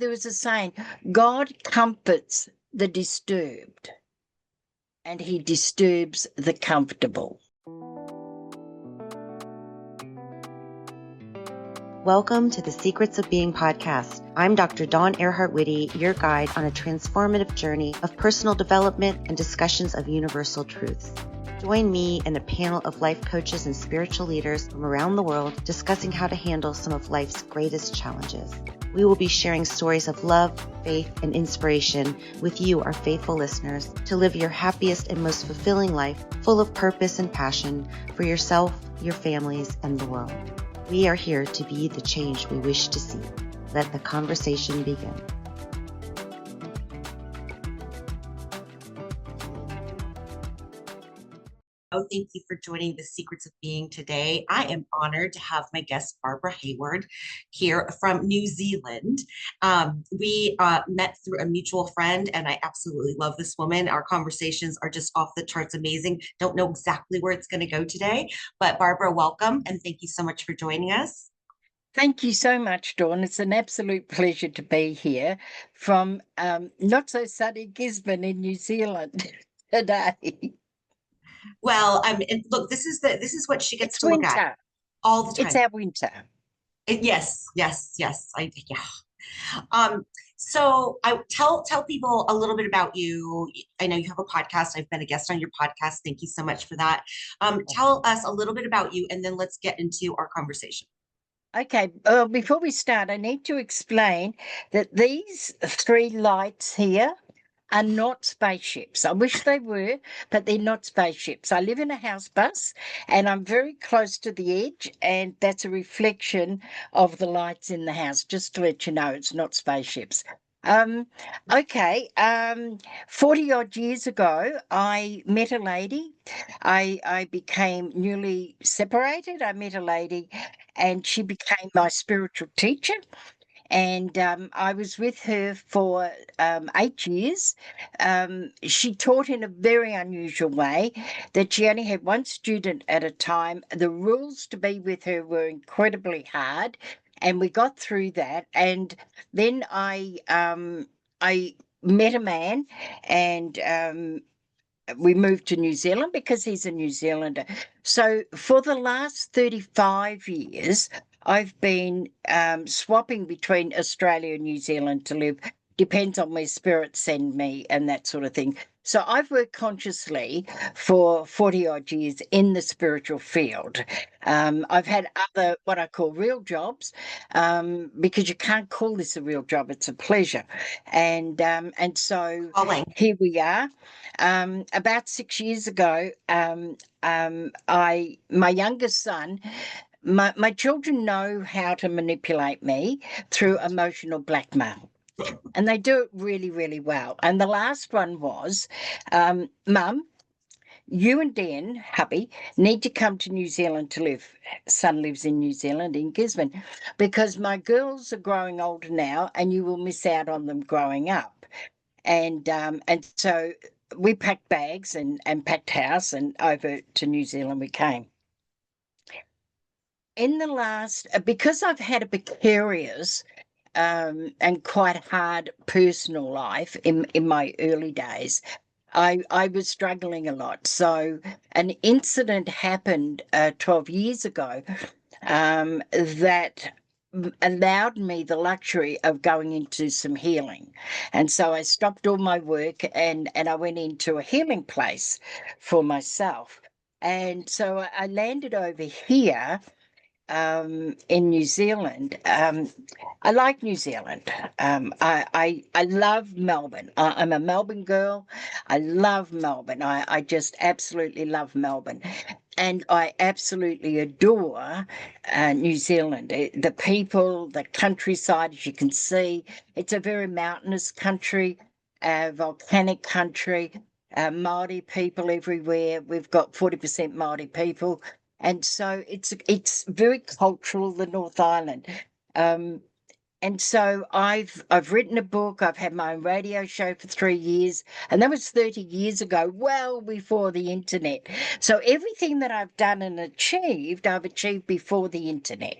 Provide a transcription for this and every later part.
There was a saying, God comforts the disturbed and he disturbs the comfortable. Welcome to the Secrets of Being podcast. I'm Dr. Dawn Earhart-Whitty, your guide on a transformative journey of personal development and discussions of universal truths. Join me and a panel of life coaches and spiritual leaders from around the world discussing how to handle some of life's greatest challenges. We will be sharing stories of love, faith, and inspiration with you, our faithful listeners, to live your happiest and most fulfilling life full of purpose and passion for yourself, your families, and the world. We are here to be the change we wish to see. Let the conversation begin. Oh, thank you for joining the Secrets of Being today. I am honored to have my guest, Barbara Hayward, here from New Zealand. We met through a mutual friend, and I absolutely love this woman. Our conversations are just off the charts amazing. Don't know exactly where it's going to go today, but Barbara, welcome, and thank you so much for joining us. Thank you so much, Dawn. It's an absolute pleasure to be here from not so sunny Gisborne in New Zealand today. Well, and look, this is what she gets It's to look at winter. all the time. It's our winter. Yes. Yeah. So I tell people a little bit about you. I know you have a podcast. I've been a guest on your podcast. Thank you so much for that. Tell us a little bit about you, and then let's get into our conversation. Okay, before we start, I need to explain that these three lights here are not spaceships. I wish they were, but they're not spaceships. I live in a house bus and I'm very close to the edge, and that's a reflection of the lights in the house, just to let you know it's not spaceships. Okay, 40 odd years ago, I met a lady. I became newly separated. I met a lady and she became my spiritual teacher. And I was with her for 8 years. She taught in a very unusual way that she only had one student at a time. The rules to be with her were incredibly hard, and we got through that. And then I met a man, and we moved to New Zealand because he's a New Zealander. So for the last 35 years, I've been swapping between Australia and New Zealand to live. Depends on where spirits send me and that sort of thing. So I've worked consciously for 40 odd years in the spiritual field. I've had other, what I call real jobs, because you can't call this a real job, it's a pleasure. And so here we are. About 6 years ago, my youngest son, my children know how to manipulate me through emotional blackmail. And they do it really, really well. And the last one was, Mum, you and Dan, hubby, need to come to New Zealand to live. Son lives in New Zealand, in Gisborne, because my girls are growing older now and you will miss out on them growing up. And so we packed bags and packed house, and over to New Zealand we came. In the last, because I've had a precarious and quite hard personal life in my early days, I was struggling a lot. So an incident happened 12 years ago that allowed me the luxury of going into some healing. And so I stopped all my work and I went into a healing place for myself. And so I landed over here in New Zealand. I like New Zealand. I love Melbourne. I'm a Melbourne girl. I love Melbourne. I just absolutely love Melbourne. And I absolutely adore New Zealand. The people, the countryside, as you can see, it's a very mountainous country, volcanic country, Māori people everywhere. We've got 40% Māori people. And so it's very cultural, the North Island. And so I've written a book. I've had my own radio show for 3 years, and that was 30 years ago, well before the internet. So everything that I've done and achieved, I've achieved before the internet.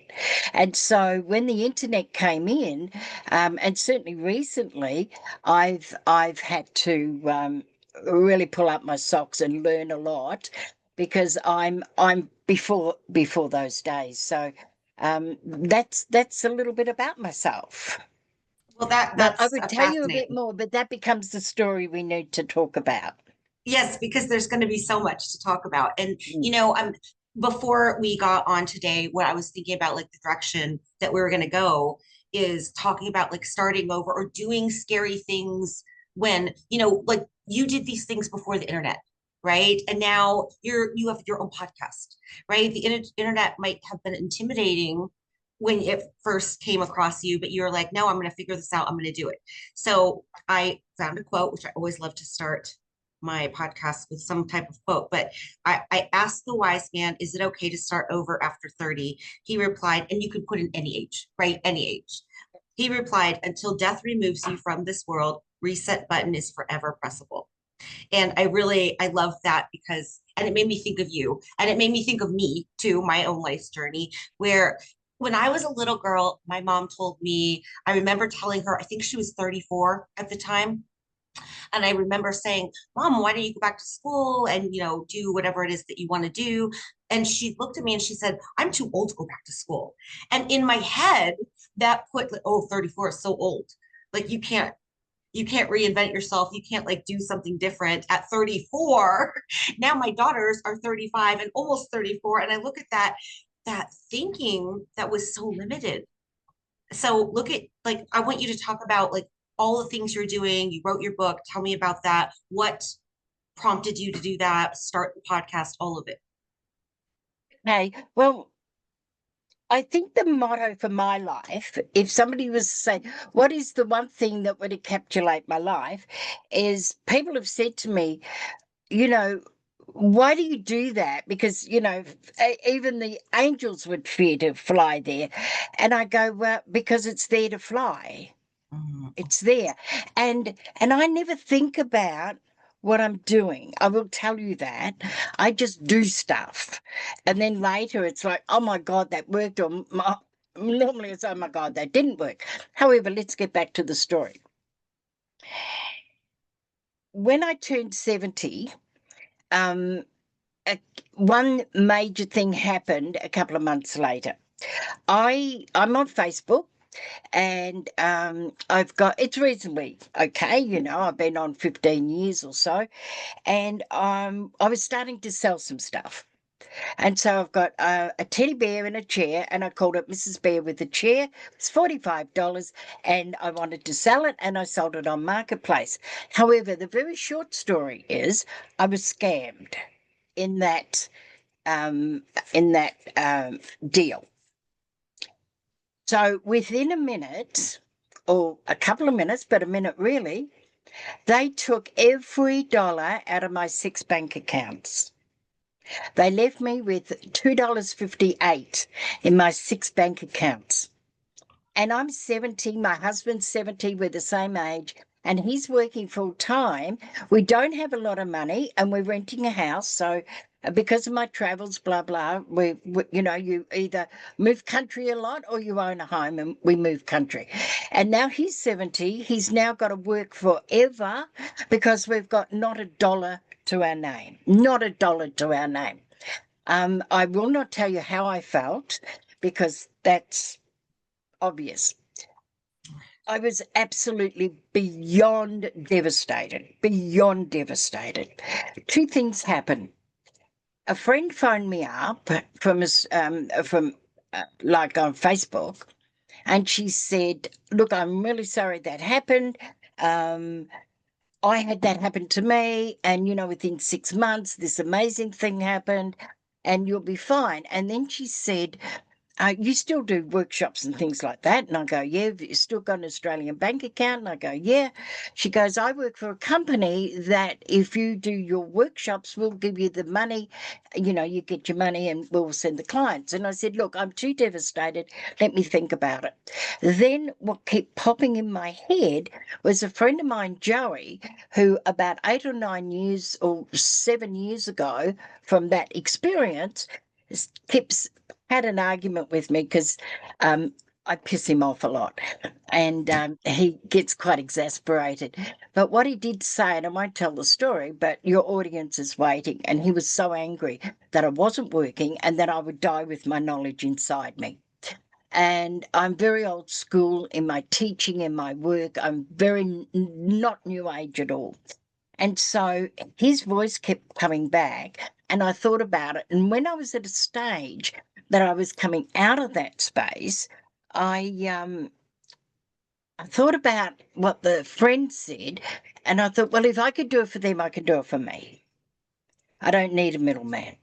And so when the internet came in, and certainly recently, I've had to really pull up my socks and learn a lot because I'm before those days. So that's a little bit about myself. Well, But I that's would tell you a bit fascinating. more, but that becomes the story we need to talk about. Yes, because there's going to be so much to talk about. And, Mm. I'm before we got on today, what I was thinking about, like the direction that we were going to go is talking about like starting over or doing scary things when, like you did these things before the internet, right? And now you have your own podcast, right? The internet might have been intimidating when it first came across you, but you're like, no, I'm going to figure this out. I'm going to do it. So I found a quote, which I always love to start my podcast with some type of quote, but I asked the wise man, is it okay to start over after 30? He replied, and you could put in any age, right? Any age. He replied, until death removes you from this world, reset button is forever pressable. And I love that because, and it made me think of you and it made me think of me too, my own life's journey, where when I was a little girl, my mom told me, I remember telling her, I think she was 34 at the time. And I remember saying, Mom, why don't you go back to school and, do whatever it is that you want to do? And she looked at me and she said, I'm too old to go back to school. And in my head, that put, like, oh, 34 is so old. Like you can't reinvent yourself. You can't like do something different at 34. Now my daughters are 35 and almost 34. And I look at that thinking that was so limited. So look at, like, I want you to talk about like all the things you're doing. You wrote your book. Tell me about that. What prompted you to do that? Start the podcast, all of it. Okay, well, I think the motto for my life, if somebody was to say, what is the one thing that would encapsulate my life, is people have said to me, you know, why do you do that? Because, even the angels would fear to fly there. And I go, well, because it's there to fly. Mhm. It's there. And I never think about what I'm doing. I will tell you that. I just do stuff. And then later it's like, oh my God, that worked. Normally it's, oh my God, that didn't work. However, let's get back to the story. When I turned 70, um, one major thing happened a couple of months later. I'm on Facebook and I've got it's reasonably okay, I've been on 15 years or so, and I was starting to sell some stuff. And so I've got a teddy bear in a chair, and I called it Mrs. Bear with a chair. It's $45, and I wanted to sell it, and I sold it on Marketplace. However, the very short story is I was scammed in that um, deal. So within a minute, or a couple of minutes, but a minute really, they took every dollar out of my 6 bank accounts. They left me with $2.58 in my 6 bank accounts. And I'm 70, my husband's 70, we're the same age, and he's working full time. We don't have a lot of money, and we're renting a house. So, because of my travels, blah, blah, you either move country a lot or you own a home, and we move country. And now he's 70, he's now got to work forever because we've got not a dollar to our name, not a dollar to our name. I will not tell you how I felt because that's obvious. I was absolutely beyond devastated, beyond devastated. Two things happened. A friend phoned me up from like on Facebook, and she said, "Look, I'm really sorry that happened. Um, I had that happen to me, and within 6 months, this amazing thing happened, and you'll be fine." And then she said, you still do workshops and things like that? And I go, yeah. Have you still got an Australian bank account? And I go, yeah. She goes, I work for a company that if you do your workshops, we'll give you the money. You get your money and we'll send the clients. And I said, look, I'm too devastated. Let me think about it. Then what kept popping in my head was a friend of mine, Joey, who about 8 or 9 years or 7 years ago from that experience keeps had an argument with me because I piss him off a lot, and he gets quite exasperated. But what he did say, and I won't tell the story, but your audience is waiting, and he was so angry that I wasn't working and that I would die with my knowledge inside me. And I'm very old school in my teaching, in my work. I'm very not new age at all. And so his voice kept coming back, and I thought about it. And when I was at a stage that I was coming out of that space, I thought about what the friend said, and I thought, well, if I could do it for them, I could do it for me. I don't need a middleman.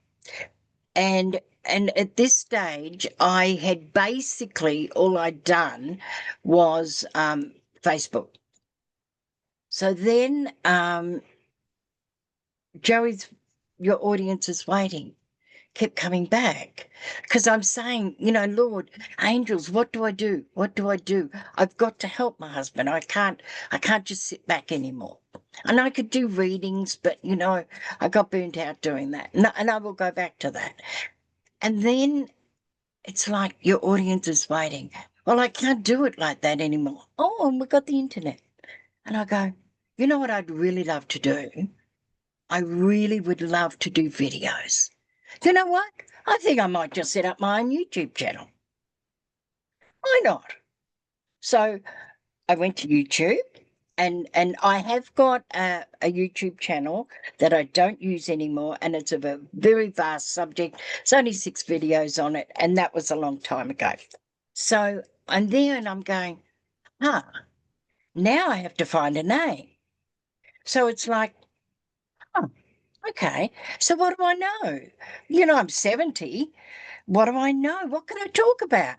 And at this stage, I had basically all I'd done was Facebook. So then Joey's, your audience is waiting, kept coming back because I'm saying, Lord, angels, what do I do? What do I do? I've got to help my husband. I can't just sit back anymore. And I could do readings, but I got burnt out doing that. And I will go back to that. And then it's like your audience is waiting. Well, I can't do it like that anymore. Oh, and we've got the internet. And I go, you know what I'd really love to do? I really would love to do videos. You know what? I think I might just set up my own YouTube channel. Why not? So I went to YouTube, and I have got a YouTube channel that I don't use anymore, and it's of a very vast subject. It's only 6 videos on it, and that was a long time ago. So I'm there and I'm going, now I have to find a name. So it's like, okay, so what do I know? I'm 70. What do I know? What can I talk about?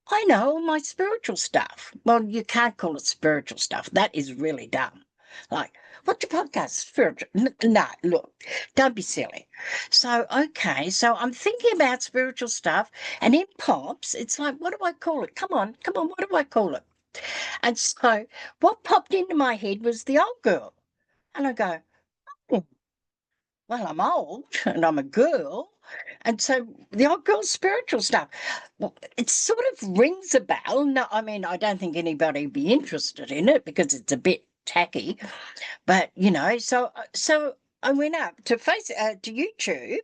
I know all my spiritual stuff. Well, you can't call it spiritual stuff. That is really dumb. Like, what's your podcast? Spiritual? No, look, don't be silly. So, okay, so I'm thinking about spiritual stuff, and it pops. It's like, what do I call it? Come on, what do I call it? And so what popped into my head was the old girl. And I go, oh, well, I'm old and I'm a girl. And so the old girl spiritual stuff, well, it sort of rings a bell. No, I mean, I don't think anybody would be interested in it because it's a bit tacky. But, so I went up to YouTube,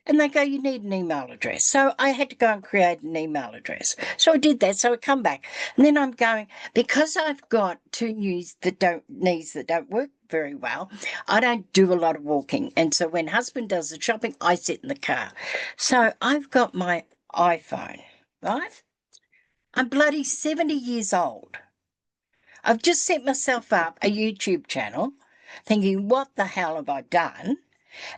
and they go, you need an email address. So I had to go and create an email address. So I did that. So I come back, and then I'm going, because I've got 2 knees that don't work very well, I don't do a lot of walking. And so when husband does the shopping, I sit in the car. So I've got my iPhone, right? I'm bloody 70 years old. I've just set myself up a YouTube channel thinking, what the hell have I done?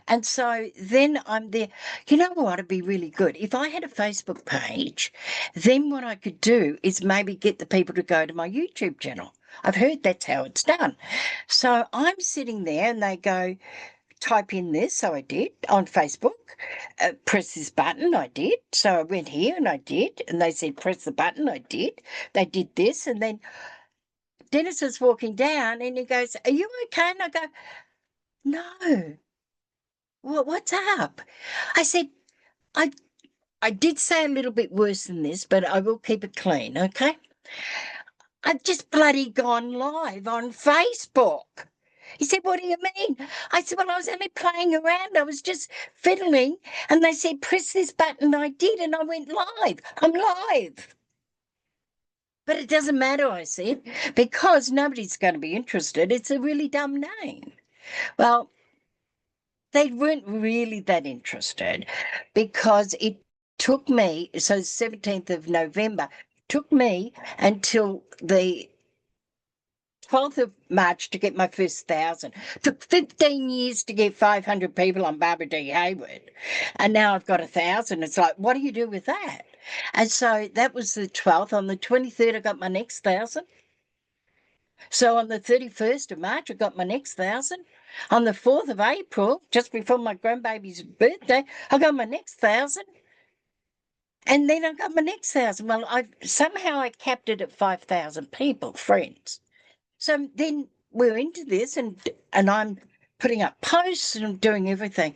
And so then I'm there. You know what? It'd be really good. If I had a Facebook page, then what I could do is maybe get the people to go to my YouTube channel. I've heard that's how it's done. So I'm sitting there and they go, type in this. So I did on Facebook, press this button. I did. So I went here and I did. And they said, press the button. I did. They did this. And then Dennis was walking down and he goes, are you okay? And I go, no. Well, what's up? I said, I did say a little bit worse than this, but I will keep it clean, okay? I've just bloody gone live on Facebook. He said, what do you mean? I said, well, I was only playing around. I was just fiddling. And they said, press this button. I did, and I went live. I'm live. But it doesn't matter, I said, because nobody's going to be interested. It's a really dumb name. Well, they weren't really that interested because it took me, so 17th of November, took me until the 12th of March to get my first 1,000. Took 15 years to get 500 people on Barbara D. Hayward. And now I've got 1,000. It's like, what do you do with that? And so that was the 12th. On the 23rd, I got my next 1,000. So on the 31st of March, I got my next 1,000. On the 4th of April, just before my grandbaby's birthday, I got my next 1,000. And then I got my next 1,000. Well, I capped it at 5,000 people, friends. So then we're into this, and I'm putting up posts and doing everything.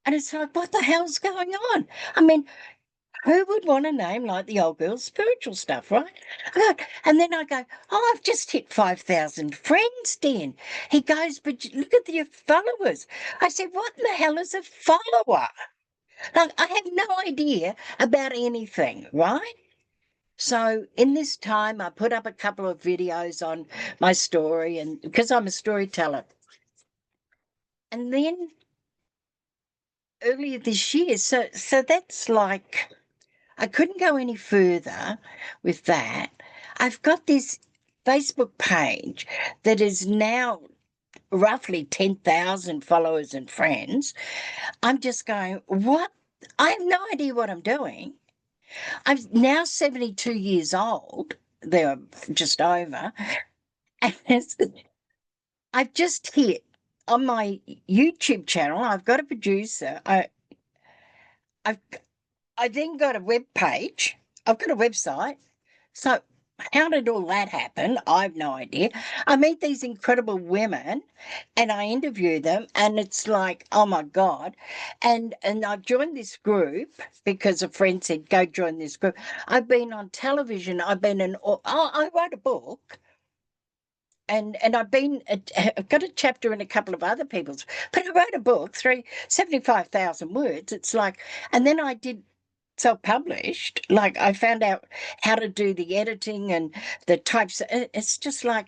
And it's like, what the hell's going on? I mean, who would want a name like the old girl's spiritual stuff, right? And then I go, oh, I've just hit 5,000 friends, Dan. He goes, but look at your followers. I said, what in the hell is a follower? Like, I have no idea about anything, right? So in this time, I put up a couple of videos on my story, and because I'm a storyteller. And then earlier this year, so that's like, I couldn't go any further with that. I've got this Facebook page that is now roughly 10,000 followers and friends. I'm just going, what? I have no idea what I'm doing. I'm now 72 years old. They're just over. And I've just hit on my YouTube channel. I've got a producer. I've I then got a web page. I've got a website. So how did all that happen? I have no idea. I meet these incredible women and I interview them, and it's like, oh my God. And I've joined this group because a friend said, go join this group. I've been on television. I've been I wrote a book. And I've got a chapter in a couple of other people's, but I wrote a book, 75,000 words. It's like, and then I did self-published. Like, I found out how to do the editing and the types. It's just like,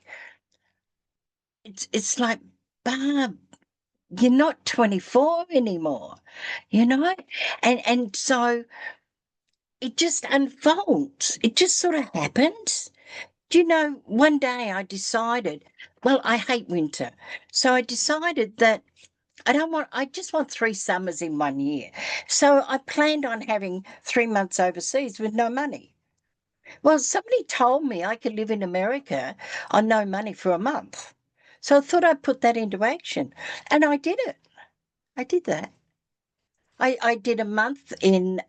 it's like, Barb, you're not 24 anymore, you know? And so it just unfolds. It just sort of happens. Do you know, one day I decided, well, I hate winter. So I decided that I just want 3 summers in 1 year. So I planned on having 3 months overseas with no money. Well, somebody told me I could live in America on no money for a month. So I thought I'd put that into action. And I did it. I did that. I did a month in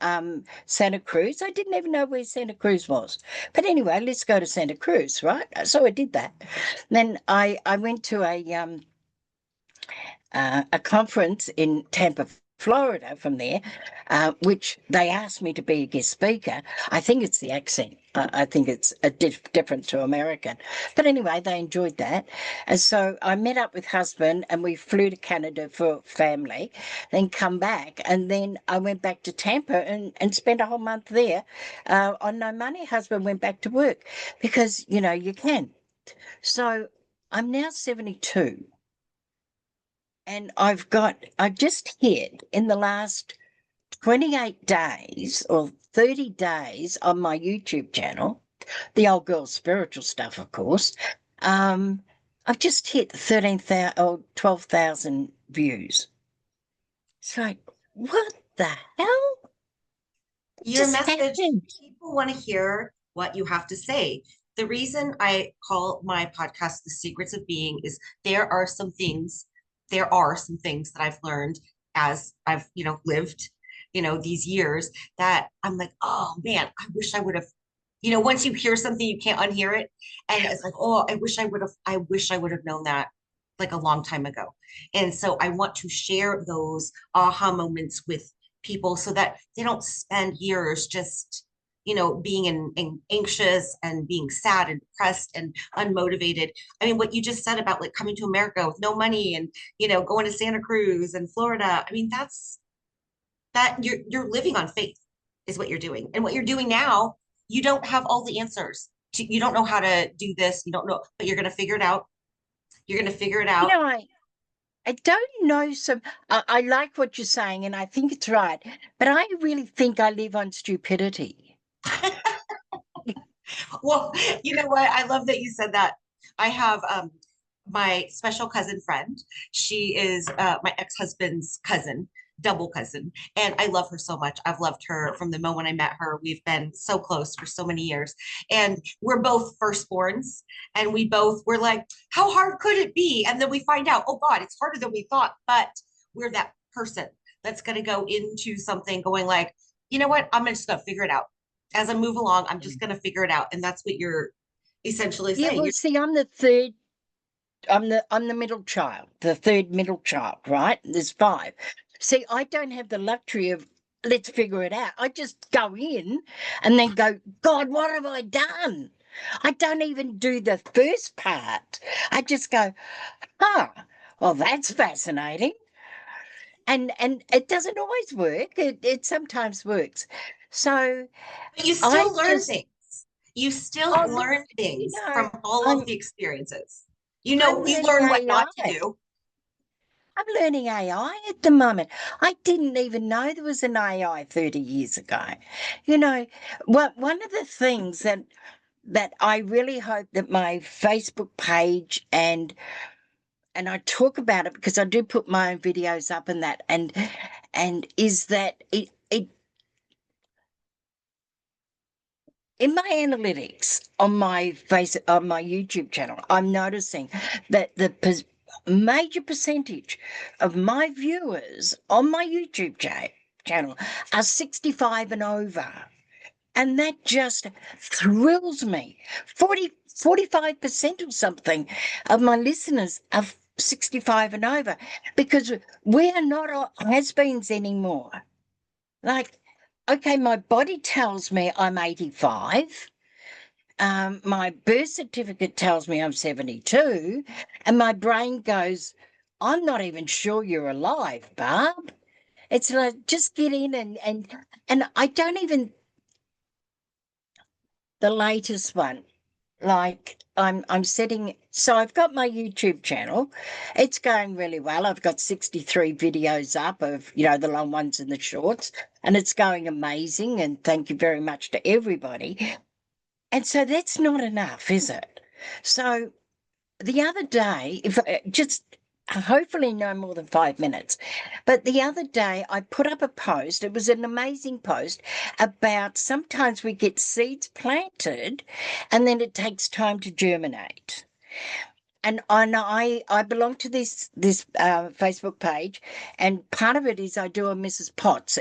Santa Cruz. I didn't even know where Santa Cruz was. But anyway, let's go to Santa Cruz, right? So I did that. Then I went to a conference in Tampa, Florida from there, which they asked me to be a guest speaker. I think it's the accent. I think it's different to American. But anyway, they enjoyed that. And so I met up with husband and we flew to Canada for family, then come back. And then I went back to Tampa and spent a whole month there on no money. Husband went back to work because, you can. So I'm now 72. And I've just hit in the last 28 days or 30 days on my YouTube channel, the old girl spiritual stuff, of course. I've just hit 13,000 or 12,000 views. It's like, what the hell? Your message, people want to hear what you have to say. The reason I call my podcast The Secrets of Being is there are some things that I've learned as I've, lived, these years that I'm like, oh man, I wish I would have, once you hear something, you can't unhear it. And it's like, oh, I wish I would have known that like a long time ago. And so I want to share those aha moments with people so that they don't spend years just being anxious and being sad and depressed and unmotivated. I mean, what you just said about like coming to America with no money and going to Santa Cruz and Florida. I mean, that you're living on faith is what you're doing. And what you're doing now, you don't have all the answers. You don't know how to do this. You don't know, but you're going to figure it out. You're going to figure it out. I don't know. I like what you're saying, and I think it's right. But I really think I live on stupidity. Well, you know what? I love that you said that. I have my special cousin friend. She is my ex-husband's cousin. double cousin, and I love her so much. I've loved her from the moment I met her. We've been so close for so many years, and we're both firstborns, and we both were like, how hard could it be? And then we find out, oh God, it's harder than we thought. But we're that person that's going to go into something going like, you know what? I'm just going to figure it out as I move along. I'm just going to figure it out, and that's what you're essentially Yeah, saying. well, see, I'm the third. I'm the middle child, the third middle child, right? There's five. See, I don't have the luxury of let's figure it out. I just go in and then go, God, what have I done? I don't even do the first part. I just go, huh, well, that's fascinating. And it doesn't always work. It sometimes works. So But you I still learn just, things. You still oh, look, learn things from all of I'm the experiences. I'm You learning learn what not to AI. do. I'm learning AI at the moment. I didn't even know there was an AI 30 years ago. You know, one of the things that I really hope that my Facebook page and I talk about it because I do put my own videos up and that and is that it in my analytics on my YouTube channel, I'm noticing that the major percentage of my viewers on my YouTube channel are 65 and over. And that just thrills me. 45% or something of my listeners are 65 and over because we are not has-beens anymore. Like, okay, my body tells me I'm 85. My birth certificate tells me I'm 72. And my brain goes, I'm not even sure you're alive, Barb. It's like, just get in and I don't even, the latest one. Like I'm setting so I've got my YouTube channel. It's going really well. I've got 63 videos up of, the long ones and the shorts, and it's going amazing. And thank you very much to everybody. And so that's not enough, is it? So the other day, if just hopefully no more than 5 minutes, but the other day I put up a post. It was an amazing post about sometimes we get seeds planted and then it takes time to germinate. And I belong to this Facebook page, and part of it is I do a Mrs. Potts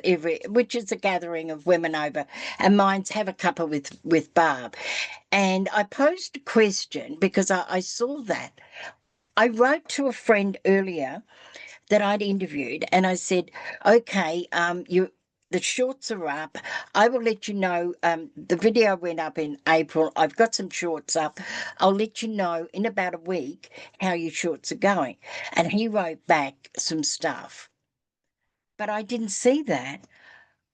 which is a gathering of women over, and mine's have a cuppa with Barb. And I posed a question because I saw that. I wrote to a friend earlier that I'd interviewed, and I said, "Okay, the shorts are up. I will let you know. The video went up in April. I've got some shorts up. I'll let you know in about a week how your shorts are going." And he wrote back some stuff, but I didn't see that.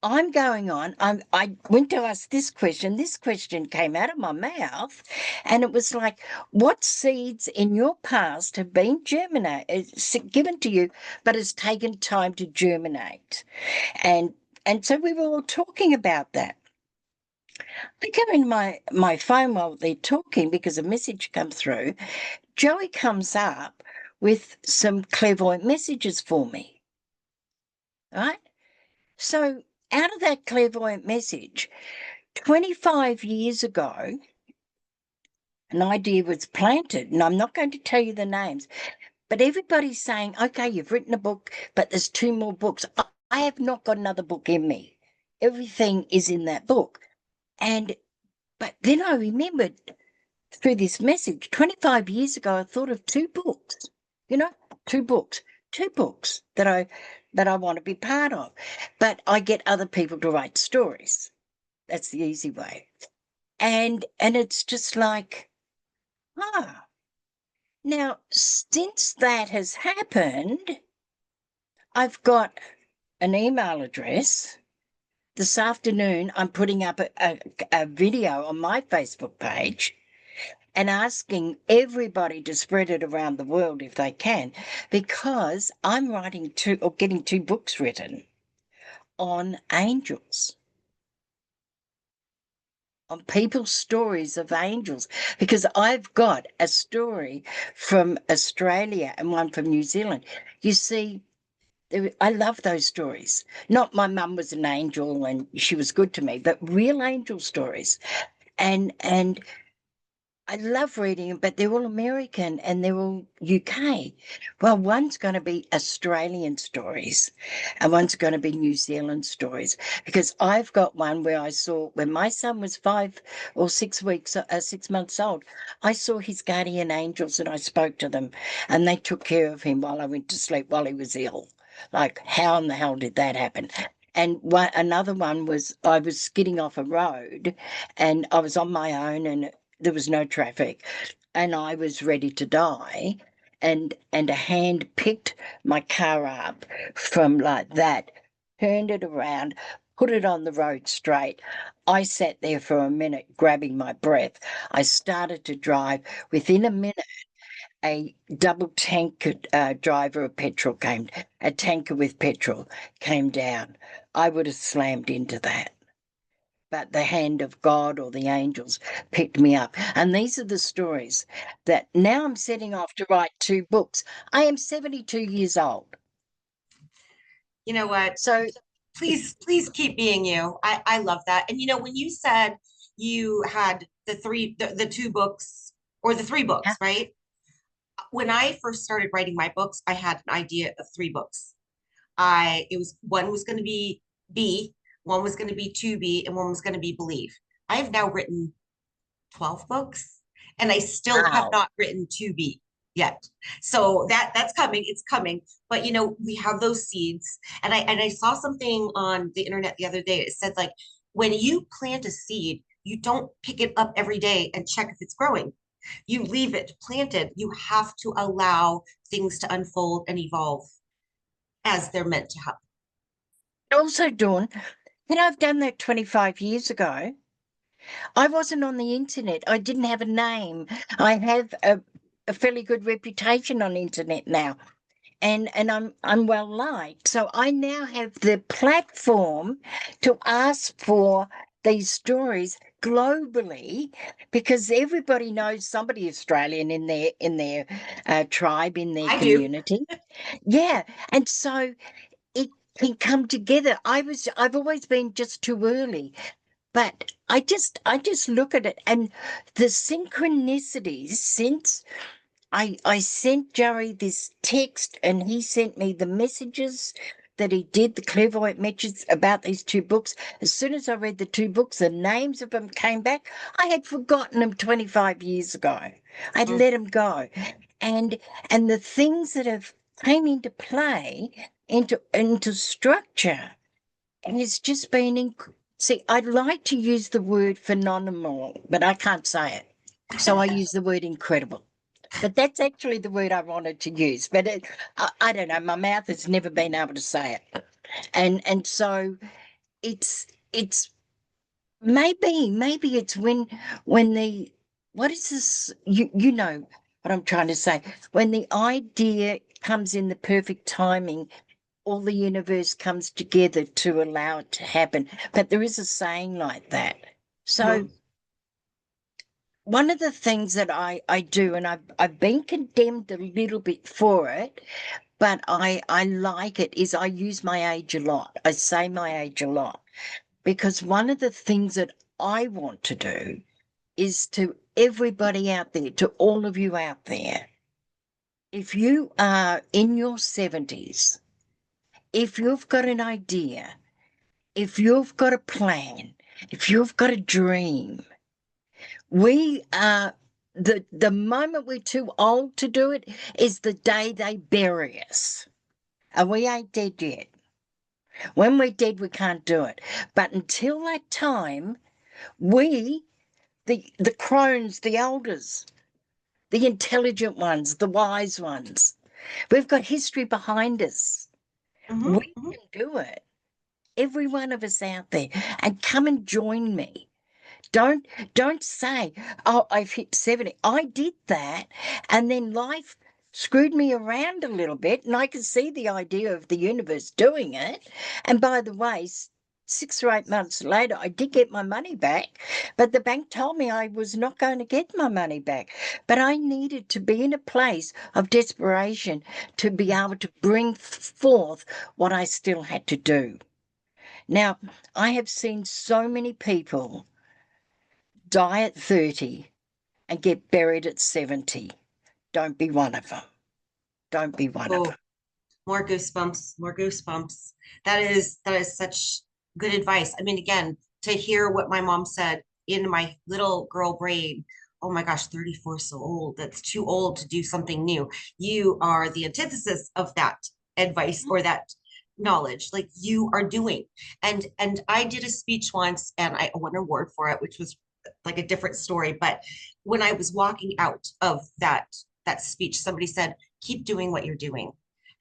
I'm going on. I went to ask this question. This question came out of my mouth, and it was like, "What seeds in your past have been given to you, but has taken time to germinate?" And and so we were all talking about that. I go in my phone while they're talking because a message comes through. Joey comes up with some clairvoyant messages for me, right? So out of that clairvoyant message, 25 years ago, an idea was planted, and I'm not going to tell you the names, but everybody's saying, okay, you've written a book, but there's two more books. I have not got another book in me. Everything is in that book. But then I remembered through this message, 25 years ago, I thought of two books, you know, two books, two books that I want to be part of. But I get other people to write stories. That's the easy way. And it's just like, ah, now since that has happened, I've got an email address. This afternoon, I'm putting up a video on my Facebook page and asking everybody to spread it around the world if they can, because I'm writing getting two books written on angels, on people's stories of angels, because I've got a story from Australia and one from New Zealand. You see, I love those stories. Not my mum was an angel and she was good to me, but real angel stories. And I love reading them, but they're all American and they're all UK. Well, one's going to be Australian stories and one's going to be New Zealand stories, because I've got one where I saw when my son was 6 months old, I saw his guardian angels and I spoke to them and they took care of him while I went to sleep while he was ill. Like, how in the hell did that happen? And another one was I was skidding off a road and I was on my own and there was no traffic and I was ready to die, and a hand picked my car up from like that, turned it around, put it on the road straight. I sat there for a minute grabbing my breath. I started to drive. Within a minute, a double tanker driver of petrol came, a tanker with petrol came down. I would have slammed into that, but the hand of God or the angels picked me up. And these are the stories that now I'm setting off to write 2 books. I am 72 years old. You know what? So Please keep being you. I love that. And when you said you had the 2 books or the 3 books, yeah, right? When I first started writing my books, I had an idea of 3 books. It was one was going to be B, one was going to be 2B, and one was going to be Believe. I have now written 12 books and I still have wow. not written 2B yet. So that's coming, it's coming. But we have those seeds. And I saw something on the internet the other day. It said, like, when you plant a seed, you don't pick it up every day and check if it's growing. You leave it planted. You have to allow things to unfold and evolve as they're meant to happen. Also, Dawn, I've done that 25 years ago. I wasn't on the internet. I didn't have a name. I have a fairly good reputation on internet now. And I'm well liked. So I now have the platform to ask for these stories globally, because everybody knows somebody Australian in their tribe, in their I do. community. Yeah, and so it can come together. I've always been just too early, but I just look at it and the synchronicities since I sent Jerry this text and he sent me the messages that he did, the clairvoyant messages about these 2 books. As soon as I read the 2 books, the names of them came back. I had forgotten them 25 years ago. I'd Mm. let them go. And and the things that have came into play, into structure, and it's just been see, I'd like to use the word phenomenal, but I can't say it. So I use the word incredible. But that's actually the word I wanted to use. But I don't know. My mouth has never been able to say it, and so it's maybe it's when the what is this? You know what I'm trying to say. When the idea comes in the perfect timing, all the universe comes together to allow it to happen. But there is a saying like that. So Mhm. one of the things that I do, and I've been condemned a little bit for it, but I like it, is I use my age a lot. I say my age a lot because one of the things that I want to do is to everybody out there, to all of you out there, if you are in your 70s, if you've got an idea, if you've got a plan, if you've got a dream, we are the moment we're too old to do it is the day they bury us. And we ain't dead yet. When we're dead, we can't do it. But until that time, we, the crones, the elders, the intelligent ones, the wise ones, we've got history behind us. Mhm. We Mhm. can do it. Every one of us out there. And come and join me. Don't don't say, "Oh, I've hit 70." I did that, and then life screwed me around a little bit, and I could see the idea of the universe doing it. And by the way, 6 or 8 months later, I did get my money back, but the bank told me I was not going to get my money back. But I needed to be in a place of desperation to be able to bring forth what I still had to do. Now, I have seen so many people die at 30 and get buried at 70. Don't be one of them. Don't be one of Oh, them. more goosebumps, more goosebumps. That is such good advice. I mean, again, to hear what my mom said in my little girl brain, oh my gosh, 34 so old. That's too old to do something new. You are the antithesis of that advice or that knowledge. Like you are doing. And I did a speech once and I won an award for it, which was like a different story. But when I was walking out of that speech, somebody said, keep doing what you're doing.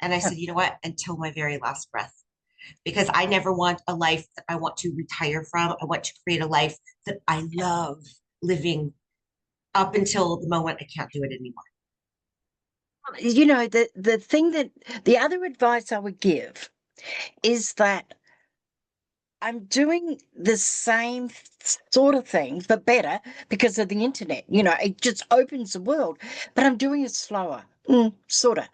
And I said, you know what? Until my very last breath, because I never want a life that I want to retire from. I want to create a life that I love living up until the moment I can't do it anymore. You know, the thing that the other advice I would give is that I'm doing the same sort of things, but better because of the internet. You know, it just opens the world, but I'm doing it slower, sort of,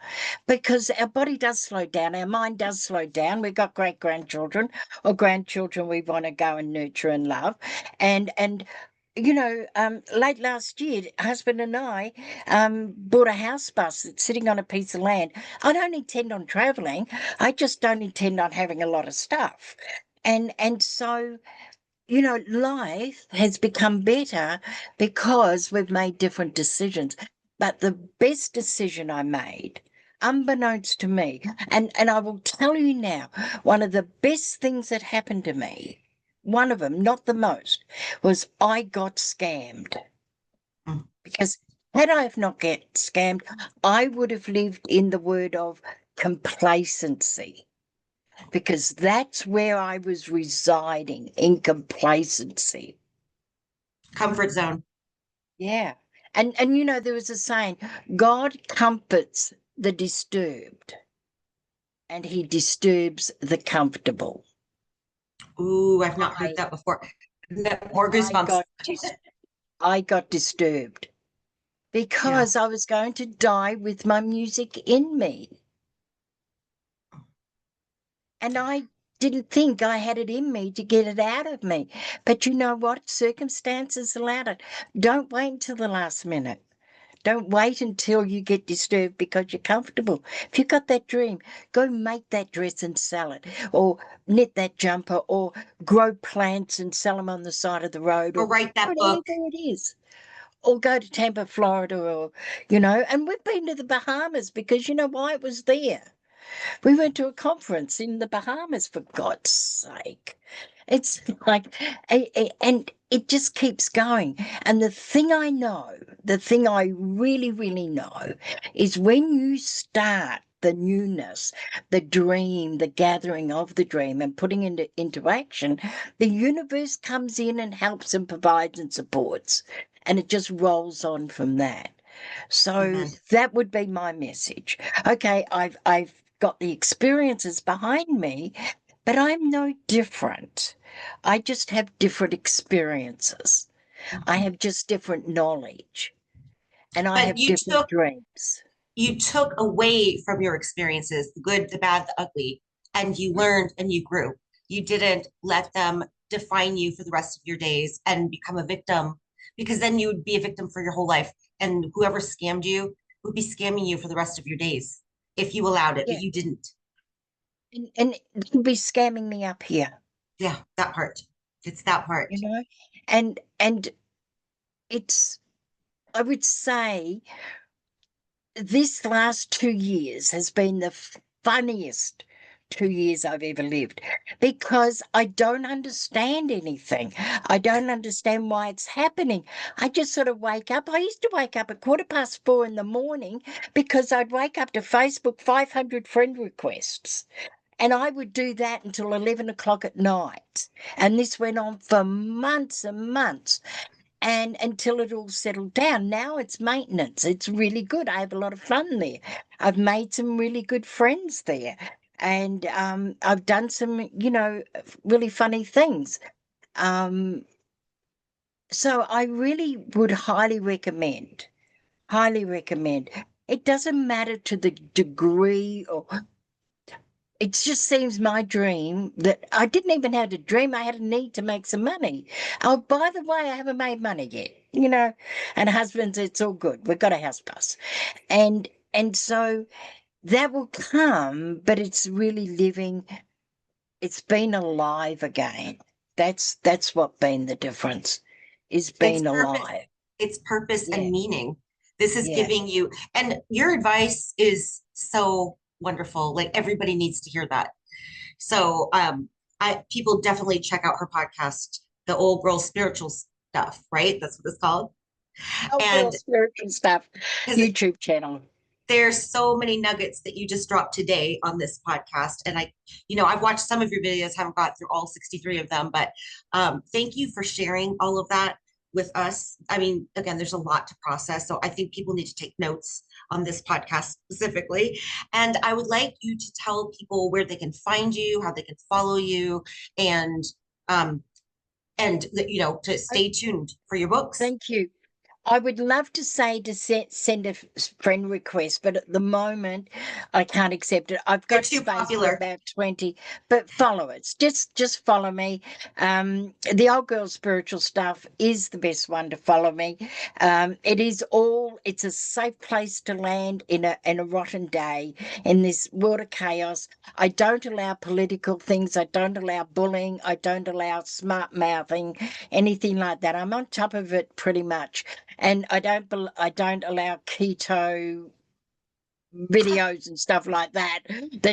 because our body does slow down, our mind does slow down. We've got great grandchildren or grandchildren we want to go and nurture and love, and late last year, husband and I bought a house bus that's sitting on a piece of land. I don't intend on traveling. I just don't intend on having a lot of stuff. And so, life has become better because we've made different decisions. But the best decision I made, unbeknownst to me, and I will tell you now, one of the best things that happened to me, one of them, not the most, was I got scammed. Mm. Because had I have not get scammed, I would have lived in the word of complacency, because that's where I was residing, in complacency. Comfort zone. Yeah. And there was a saying, God comforts the disturbed and he disturbs the comfortable. Ooh, I've not heard I that before. More I goosebumps. got I got disturbed Yeah. because I was going to die with my music in me. And I didn't think I had it in me to get it out of me. But you know what? Circumstances allowed it. Don't wait until the last minute. Don't wait until you get disturbed because you're comfortable. If you've got that dream, go make that dress and sell it, or knit that jumper, or grow plants and sell them on the side of the road, Or or write that whatever book. it is. Or go to Tampa, Florida, or, and we've been to the Bahamas because you know why? It was there. We went to a conference in the Bahamas, for God's sake. It's like, and it just keeps going. And the thing I know, the thing I really, really know is when you start the newness, the dream, the gathering of the dream and putting into action, the universe comes in and helps and provides and supports. And it just rolls on from that. So Amen. that would be my message. Okay, I've got the experiences behind me, but I'm no different. I just have different experiences. I Mhm. have just different knowledge, and I But have different dreams. you took away from your experiences, the good, the bad, the ugly, and you learned and you grew. You didn't let them define you for the rest of your days and become a victim, because then you would be a victim for your whole life. And whoever scammed you would be scamming you for the rest of your days if you allowed it, but Yeah, you didn't. and they'll be scamming me up here, Yeah, that part. It's that part. you know, and it's, I would say this last 2 years has been the funniest 2 years I've ever lived, because I don't understand anything. I don't understand why it's happening. I just sort of wake up. I used to wake up at 4:15 in the morning because I'd wake up to Facebook 500 friend requests. And I would do that until 11 o'clock at night. And this went on for months and months, and until it all settled down. Now it's maintenance. It's really good. I have a lot of fun there. I've made some really good friends there. And I've done some, really funny things. So I really would highly recommend. Highly recommend. It doesn't matter to the degree, or it just seems my dream that I didn't even have a dream. I had a need to make some money. Oh, by the way, I haven't made money yet, and husbands, it's all good. We've got a house pass. And so that will come, but it's really living. It's been alive again. That's what been the difference, is It's being purpose. alive. It's purpose Yeah, and meaning. This is yeah. giving you, and your advice is so wonderful. Like everybody needs to hear that. So people definitely check out her podcast, The Old Girl Spiritual Stuff, right? That's what it's called. Outdoor And spiritual stuff, because YouTube channel. there's so many nuggets that you just dropped today on this podcast. And I've watched some of your videos, haven't got through all 63 of them, but thank you for sharing all of that with us. I mean, again, there's a lot to process. So I think people need to take notes on this podcast specifically. And I would like you to tell people where they can find you, how they can follow you, and to I- stay tuned for your books. Thank you. I would love to say to send a friend request, but at the moment I can't accept it. I've They're got too space for popular. about 20, but follow it. Just follow me. The Old Girl Spiritual Stuff is the best one to follow me. It's a safe place to land in a rotten day in this world of chaos. I don't allow political things. I don't allow bullying. I don't allow smart mouthing, anything like that. I'm on top of it pretty much. And I don't allow keto videos and stuff like that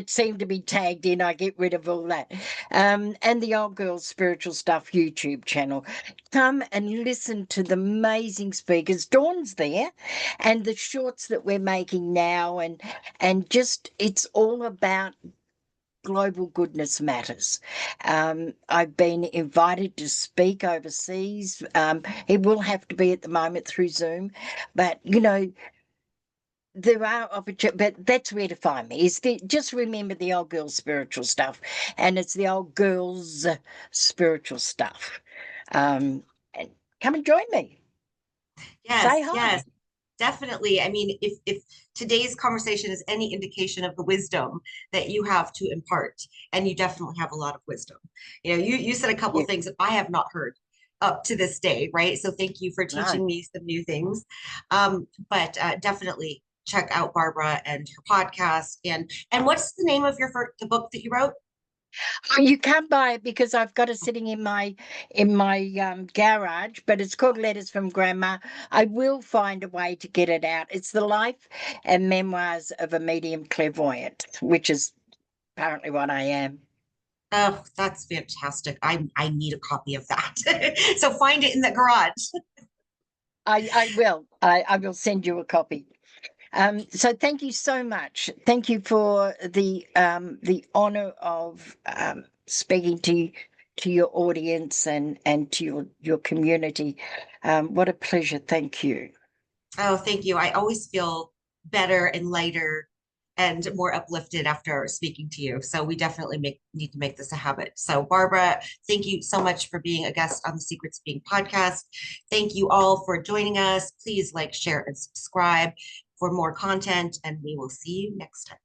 seem to be tagged in. I get rid of all that. And the Old Girl Spiritual Stuff YouTube channel. Come and listen to the amazing speakers. Dawn's there, and the shorts that we're making now, and just it's all about global goodness matters. I've been invited to speak overseas. It will have to be at the moment through Zoom, but there are opportunities. But that's where to find me. Just remember the Old Girl Spiritual Stuff, and it's the Old Girls Spiritual Stuff. And come and join me. Say Yes, hi. yes. Definitely. I mean, if today's conversation is any indication of the wisdom that you have to impart, and you definitely have a lot of wisdom. You said a couple Yeah. of things that I have not heard up to this day, right? So thank you for No. teaching me some new things. But definitely check out Barbara and her podcast. And what's the name of the book that you wrote? Oh, you can't buy it because I've got it sitting in my garage, but it's called Letters from Grandma. I will find a way to get it out. It's the life and memoirs of a medium clairvoyant, which is apparently what I am. Oh, that's fantastic. I need a copy of that. So find it in the garage. I will. I will send you a copy. So thank you so much. Thank you for the honor of speaking to your audience and to your community. What a pleasure. Thank you. Oh, thank you. I always feel better and lighter and more uplifted after speaking to you. So we definitely need to make this a habit. So Barbara, thank you so much for being a guest on the Secrets of Being podcast. Thank you all for joining us. Please like, share, and subscribe for more content, and we will see you next time.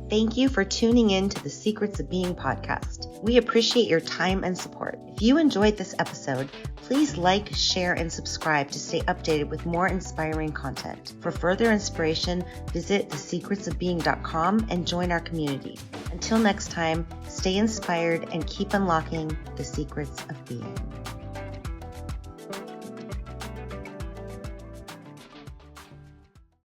Thank you for tuning in to the Secrets of Being podcast. We appreciate your time and support. If you enjoyed this episode, please like, share, and subscribe to stay updated with more inspiring content. For further inspiration, visit thesecretsofbeing.com and join our community. Until next time, stay inspired and keep unlocking the secrets of being.